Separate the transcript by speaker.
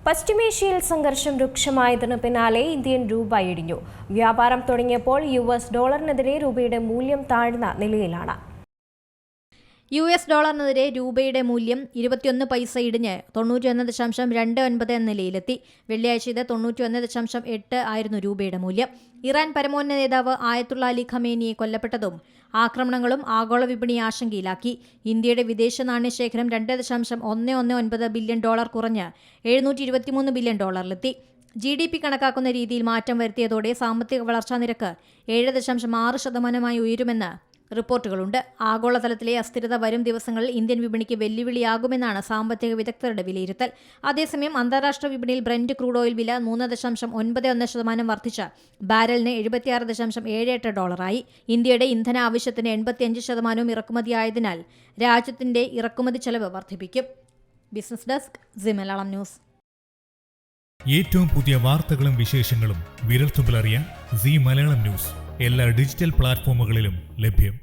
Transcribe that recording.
Speaker 1: പശ്ചിമേഷ്യയിൽ സംഘർഷം രൂക്ഷമായതിനു പിന്നാലെ ഇന്ത്യൻ രൂപ ഇടിഞ്ഞു. വ്യാപാരം തുടങ്ങിയപ്പോൾ US ഡോളറിനെതിരെ രൂപയുടെ മൂല്യം താഴ്ന്ന നിലയിലാണ്.
Speaker 2: US ഡോളറിനെതിരെ രൂപയുടെ മൂല്യം 21 പൈസ ഇടിഞ്ഞ് 91.29 എന്ന നിലയിലെത്തി. വെള്ളിയാഴ്ച ഇത് 91.8 ആയിരുന്നു രൂപയുടെ മൂല്യം. ഇറാൻ പരമോന്നത നേതാവ് ആയത്തുള്ള അലി ഖമേനിയെ കൊല്ലപ്പെട്ടതും ആക്രമണങ്ങളും ആഗോള വിപണിയെ ആശങ്കയിലാക്കി. ഇന്ത്യയുടെ വിദേശ നാണ്യശേഖരം $2.119 ബില്യൺ കുറഞ്ഞ് $723 ബില്യൺ ഡോളറിലെത്തി. GDP കണക്കാക്കുന്ന രീതിയിൽ മാറ്റം വരുത്തിയതോടെ സാമ്പത്തിക വളർച്ചാ നിരക്ക് 7.6% ഉയരുമെന്ന് റിപ്പോർട്ടുകളുണ്ട്. ആഗോളതലത്തിലെ അസ്ഥിരത വരും ദിവസങ്ങളിൽ ഇന്ത്യൻ വിപണിക്ക് വെല്ലുവിളിയാകുമെന്നാണ് സാമ്പത്തിക വിദഗ്ധരുടെ വിലയിരുത്തൽ. അതേസമയം അന്താരാഷ്ട്ര വിപണിയിൽ ബ്രന്റ് ക്രൂഡ് ഓയിൽ വില 3.91% വർദ്ധിച്ച് ബാരലിന് $76.78 ഇന്ത്യയുടെ ഇന്ധന ആവശ്യത്തിന് 85% ഇറക്കുമതിയായതിനാൽ രാജ്യത്തിന്റെ ഇറക്കുമതി ചെലവ് വർദ്ധിപ്പിക്കും. Business desk C Malayalam news.
Speaker 3: ഏറ്റവും പുതിയ വാർത്തകളും വിശേഷങ്ങളും വിരൽത്തുമ്പിലറിയാൻ സി മലയാളം ന്യൂസ് എല്ലാ ഡിജിറ്റൽ പ്ലാറ്റ്ഫോമുകളിലും ലഭ്യം.